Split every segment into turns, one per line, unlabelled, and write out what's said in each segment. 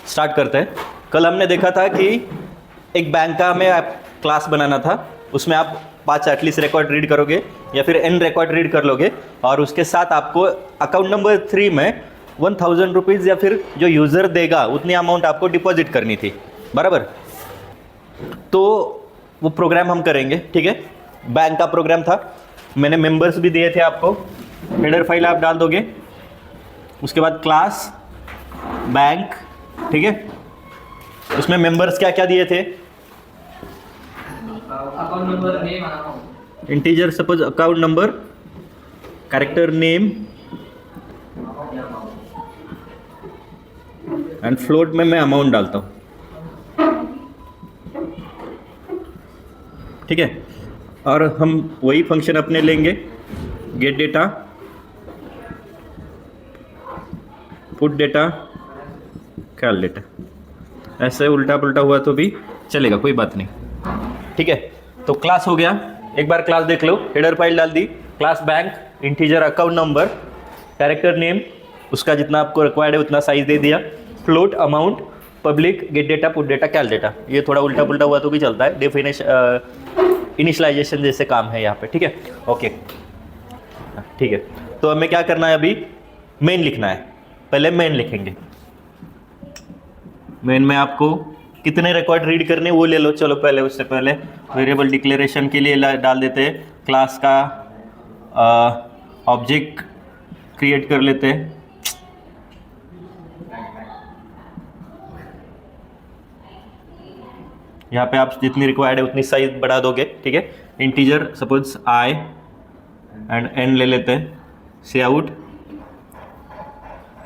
Start करते हैं। कल हमने देखा था कि एक बैंक का हमें क्लास बनाना था, उसमें आप 5 एटलीस्ट रिकॉर्ड रीड करोगे या फिर n रिकॉर्ड रीड कर लोगे, और उसके साथ आपको अकाउंट नंबर 3 में 1000 रुपीज़ या फिर जो यूज़र देगा उतनी अमाउंट आपको डिपॉजिट करनी थी, बराबर। तो वो प्रोग्राम हम करेंगे, ठीक है। बैंक का प्रोग्राम था, मैंने मेंबर्स भी दिए थे आपको, हेडर फाइल आप डाल दोगे, उसके बाद क्लास बैंक, ठीक है। उसमें मेंबर्स क्या क्या दिए थे,
account number, name, amount,
integer suppose account number, character name and float में मैं अमाउंट डालता हूँ, ठीक है। और हम वही फंक्शन अपने लेंगे, gate data, put data, cal data. ऐसे उल्टा पुल्टा हुआ तो भी चलेगा, कोई बात नहीं, ठीक है। तो क्लास हो गया, एक बार क्लास देख लो, हेडर फाइल डाल दी, class bank, integer account number, character name, उसका जितना आपको रिक्वायर्ड है उतना साइज दे दिया, float, amount, public, get data, put data, cal data. ये थोड़ा उल्टा पुल्टा हुआ तो भी चलता है, इनिशियलाइजेशन जैसे काम है यहाँ पे, ठीक है। ओके, ठीक है। तो हमें क्या करना है, अभी मेन लिखना है। पहले मेन लिखेंगे, मेन में आपको कितने रिकॉर्ड रीड करने वो ले लो। चलो पहले, उससे पहले वेरिएबल डिक्लेरेशन के लिए डाल देते हैं, क्लास का ऑब्जेक्ट क्रिएट कर लेते हैं। यहाँ पे आप जितनी रिक्वायर्ड है उतनी साइज बढ़ा दोगे, ठीक है। Integer suppose I and N ले लेते हैं, C out,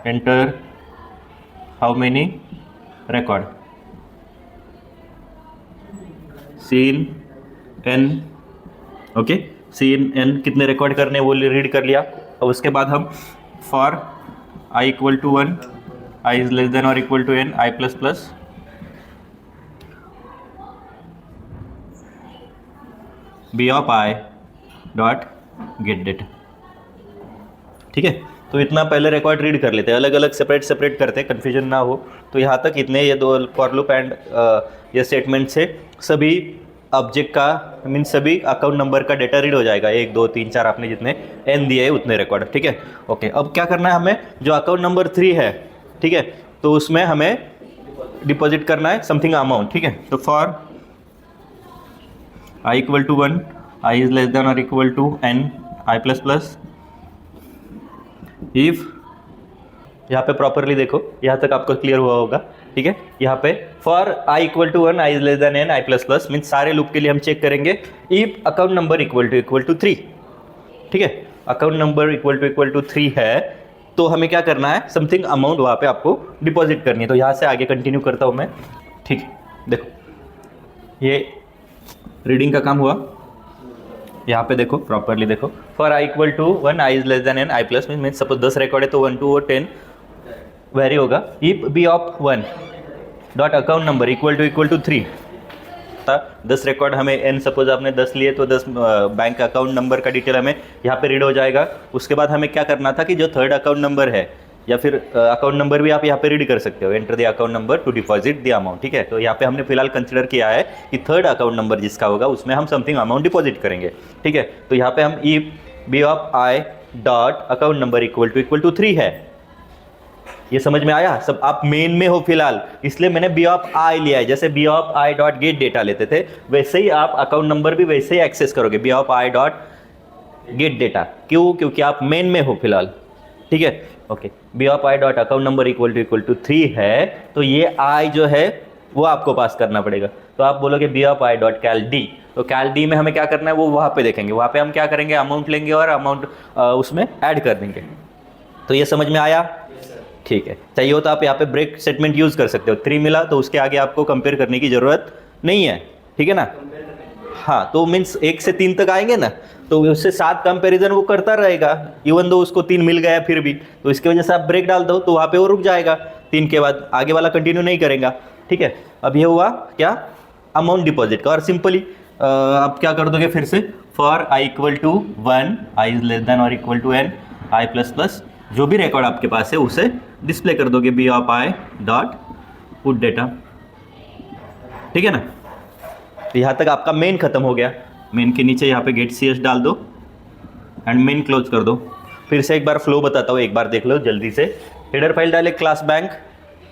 enter how many record, cin N, okay, cin N कितने रिकॉर्ड करने वो रीड कर लिया। और उसके बाद हम for I equal to 1, I is less than और equal to N, I plus plus B of I dot get data, ठीक है। तो इतना पहले रिकॉर्ड रीड कर लेते हैं, अलग अलग सेपरेट करते हैं, कन्फ्यूजन ना हो। तो यहाँ तक इतने, ये दो फॉर लूप एंड ये स्टेटमेंट से सभी ऑब्जेक्ट का मीन सभी अकाउंट नंबर का डेटा रीड हो जाएगा, 1 2 3 4 आपने जितने एन दिए है उतने रिकॉर्ड, ठीक है। ओके, अब क्या करना है हमें, जो अकाउंट नंबर 3 है, ठीक है, तो उसमें हमें डिपॉजिट करना है समथिंग अमाउंट, ठीक है। तो for I equal to 1, I is less than और equal to N, I plus plus, if, यहाँ पे प्रॉपरली देखो, यहाँ तक आपको क्लियर हुआ होगा, ठीक है। यहाँ पे for I equal to 1, I is less than N, I plus plus mean सारे लूप के लिए हम चेक करेंगे if account number equal to 3, ठीक है। अकाउंट नंबर इक्वल टू 3 है तो हमें क्या करना है, समथिंग अमाउंट वहाँ पे आपको डिपॉजिट करनी है। तो यहाँ से आगे कंटिन्यू करता हूँ मैं, ठीक है। देखो ये रीडिंग का काम हुआ, यहाँ पे देखो प्रॉपरली देखो, for I equal to 1, I is less than N, I plus mean suppose 10 record है तो 1 2 और 10 वेरी होगा। If B of 1 dot account number equal to 3 था, 10 रिकॉर्ड हमें एन सपोज आपने 10 लिए तो 10 बैंक अकाउंट नंबर का डिटेल हमें यहाँ पे रीड हो जाएगा। उसके बाद हमें क्या करना था कि जो थर्ड अकाउंट नंबर है या फिर अकाउंट नंबर भी आप यहाँ पे रीड कर सकते हो, enter the account number two deposit the amount, ठीक है। तो यहाँ पे हमने फिलहाल कंसिडर किया है कि थर्ड अकाउंट नंबर जिसका होगा उसमें हम समथिंग अमाउंट डिपॉजिट करेंगे, ठीक है। तो यहाँ पे हम if B of I dot account number equal to 3 है। ये समझ में आया सब, आप मेन में हो फिलहाल, इसलिए मैंने बी ऑफ आई लिया है। जैसे B of I dot get data लेते थे वैसे ही आप अकाउंट नंबर भी वैसे ही एक्सेस करोगे, B of I dot get data. क्यों? क्योंकि आप मेन में हो फिलहाल, ठीक है। Okay, B of I dot account number equal to 3 है तो ये आई जो है वो आपको पास करना पड़ेगा। तो आप बोलोगे B of I dot cal D, तो कैल डी में हमें क्या करना है वो वहाँ पे देखेंगे, वहाँ पे हम क्या करेंगे, अमाउंट लेंगे और अमाउंट उसमें ऐड कर देंगे। तो ये समझ में आया, ठीक है। चाहिए हो तो आप यहाँ पे ब्रेक स्टेटमेंट यूज़ कर सकते हो, 3 मिला तो उसके आगे आपको कंपेयर करने की ज़रूरत नहीं है, ठीक है ना। हाँ, तो मीन्स 1 से 3 तक आएंगे ना तो उससे 7 कंपैरिजन वो करता रहेगा, इवन दो उसको 3 मिल गया फिर भी, तो इसकी वजह से आप ब्रेक डाल दो तो वहाँ पे वो रुक जाएगा, 3 के बाद आगे वाला कंटिन्यू नहीं करेगा, ठीक है। अब ये हुआ क्या, अमाउंट डिपॉजिट का। और सिंपली आप क्या कर दोगे फिर से, for I equal to 1, I is less than और equal to N, I plus plus जो भी रिकॉर्ड आपके पास है उसे डिस्प्ले कर दोगे B of I dot put data, ठीक है ना। तो यहाँ तक आपका मेन खत्म हो गया। मेन के नीचे यहाँ पे गेट सी एस डाल दो एंड मेन क्लोज कर दो। फिर से एक बार फ्लो बताता हूँ, एक बार देख लो जल्दी से। हेडर फाइल डाले class bank,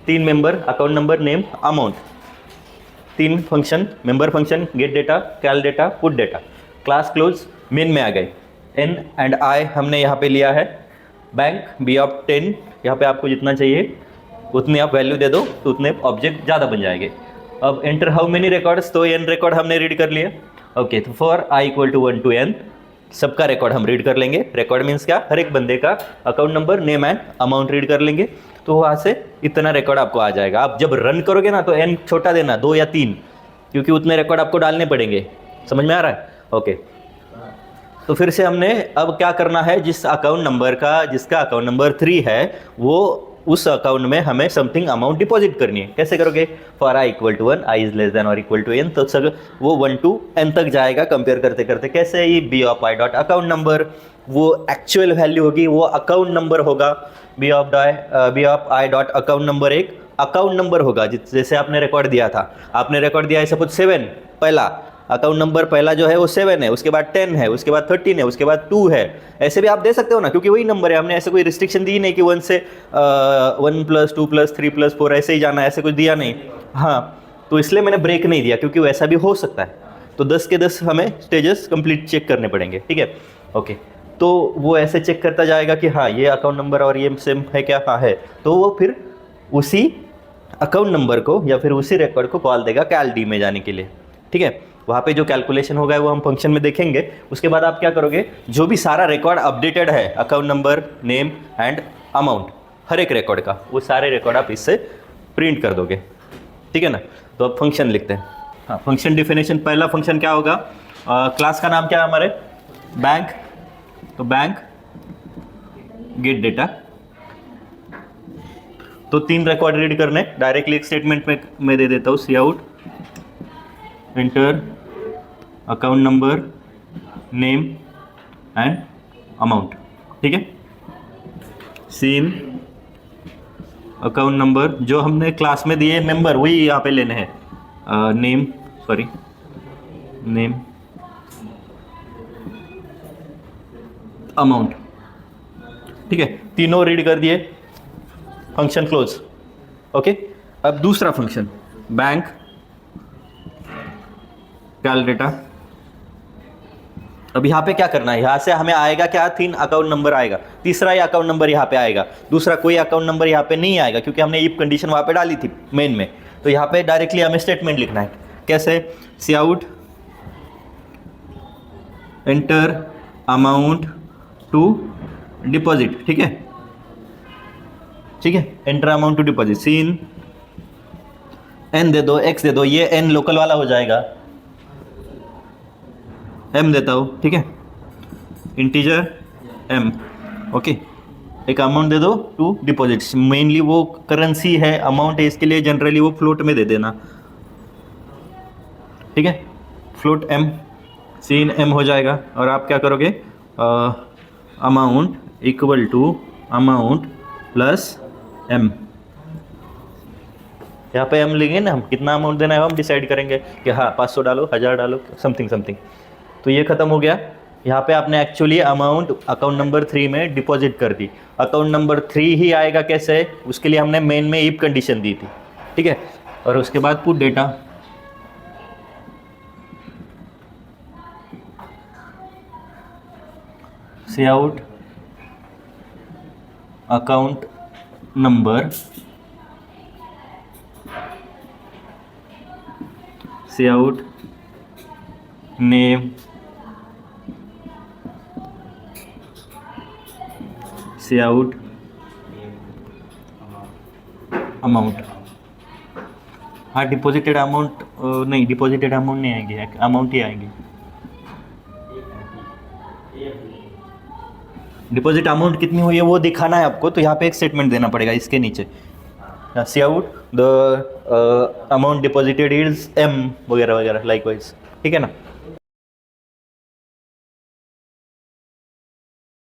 3 member, account number, name, amount, 3 function, member function, get data, cal data, put data. Class close, main में आ गए। एन एंड आई हमने यहाँ पे लिया है। बैंक बी ऑफ 10, यहाँ पे आपको जितना चाहिए उतनी आप वैल्यू दे दो तो उतने ऑब्जेक्ट ज़्यादा बन जाएंगे। अब एंटर हाउ मेनी रिकॉर्ड्स, तो एन रिकॉर्ड हमने रीड कर लिए। ओके, तो for I equal to 1 to n सबका रिकॉर्ड हम रीड कर लेंगे। रिकॉर्ड मीन्स क्या, हर एक बंदे का account number, name and amount read कर लेंगे। तो वहाँ से इतना रिकॉर्ड आपको आ जाएगा। आप जब रन करोगे ना तो n छोटा देना, 2 या 3, क्योंकि उतने रिकॉर्ड आपको डालने पड़ेंगे। समझ में आ रहा है? ओके, तो फिर से हमने अब क्या करना है, जिसका अकाउंट नंबर 3 है वो उस अकाउंट में हमें समथिंग अमाउंट डिपॉजिट करनी है। कैसे करोगे? For I equal to 1, I is less than और इक्वल टू n, तो सर वो 1 to n तक जाएगा कंपेयर करते करते। कैसे? ये B of I dot account number, वो एक्चुअल वैल्यू होगी, वो अकाउंट नंबर होगा। B of I dot account number एक अकाउंट नंबर होगा, जैसे आपने रिकॉर्ड दिया था। आपने रिकॉर्ड दिया है सपोज 7, पहला अकाउंट नंबर पहला जो है वो 7 है, उसके बाद 10 है, उसके बाद 13 है, उसके बाद 2 है। ऐसे भी आप दे सकते हो ना, क्योंकि वही नंबर है। हमने ऐसे कोई रिस्ट्रिक्शन दी नहीं कि 1 से 1 + 2 + 3 + 4 ऐसे ही जाना है, ऐसे कुछ दिया नहीं। हाँ, तो इसलिए मैंने ब्रेक नहीं दिया, क्योंकि वैसा भी हो सकता है। तो 10 के 10 हमें स्टेजेस कंप्लीट चेक करने पड़ेंगे, ठीक है। ओके, तो वो ऐसे चेक करता जाएगा कि हाँ ये अकाउंट नंबर और ये सेम है क्या, हाँ है, तो वो फिर उसी अकाउंट नंबर को या फिर उसी रिकॉर्ड को कॉल देगा कैल डी में जाने के लिए, ठीक है। वहाँ पे जो कैलकुलेशन होगा वो हम फंक्शन में देखेंगे। उसके बाद आप क्या करोगे, जो भी सारा रिकॉर्ड अपडेटेड है, account number, name and amount, हर एक रिकॉर्ड का, वो सारे रिकॉर्ड आप इससे प्रिंट कर दोगे, ठीक है ना। तो अब फंक्शन लिखते हैं। हाँ, फंक्शन डिफिनेशन, पहला फंक्शन क्या होगा, क्लास का नाम क्या है हमारे, बैंक, तो बैंक गेट डेटा। तो 3 रिकॉर्ड रीड करने, डायरेक्टली एक स्टेटमेंट में मैं दे देता हूँ, C out enter account number, name and amount, ठीक है। सीन अकाउंट नंबर, जो हमने क्लास में दिए मेंबर वही यहाँ पे लेने हैं। नेम अमाउंट, ठीक है। तीनों रीड कर दिए, फंक्शन क्लोज। ओके, अब दूसरा फंक्शन बैंक कैल डेटा। अब यहाँ पे क्या करना है, यहाँ से हमें आएगा क्या, 3 अकाउंट नंबर आएगा, तीसरा ही अकाउंट नंबर यहाँ पे आएगा, दूसरा कोई अकाउंट नंबर यहाँ पे नहीं आएगा, क्योंकि हमने इफ कंडीशन वहाँ पे डाली थी मेन में। तो यहाँ पे डायरेक्टली हमें स्टेटमेंट लिखना है। कैसे? C out enter amount to deposit, ठीक है, ठीक है। Enter amount to deposit, cin N दे दो, एक्स दे दो, ये एन लोकल वाला हो जाएगा, एम देता हूँ, ठीक है, इंटीजर एम। ओके, एक अमाउंट दे दो टू डिपॉजिट, मेनली वो करेंसी है, अमाउंट है, इसके लिए जनरली वो फ्लोट में दे देना, ठीक है, फ्लोट एम, सीन एम हो जाएगा। और आप क्या करोगे, amount equal to amount plus M. यहाँ पे हम लेंगे ना, हम कितना अमाउंट देना है हम डिसाइड करेंगे कि हाँ 500 डालो, 1000 डालो, समथिंग। तो ये खत्म हो गया। यहाँ पे आपने एक्चुअली अमाउंट अकाउंट नंबर 3 में डिपॉजिट कर दी। अकाउंट नंबर 3 ही आएगा कैसे, उसके लिए हमने मेन में इफ कंडीशन दी थी, ठीक है। और उसके बाद पुट डेटा, सी आउट अकाउंट नंबर, सी आउट नेम, सी आउट अमाउंट। हाँ, डिपॉजिटेड अमाउंट नहीं, डिपॉजिटेड अमाउंट नहीं आएंगे, अमाउंट ही आएंगे। डिपॉजिट अमाउंट कितनी हुई है वो दिखाना है आपको, तो यहाँ पे एक स्टेटमेंट देना पड़ेगा इसके नीचे, C out the amount deposited is M वगैरह वगैरह, लाइकवाइज, ठीक है ना।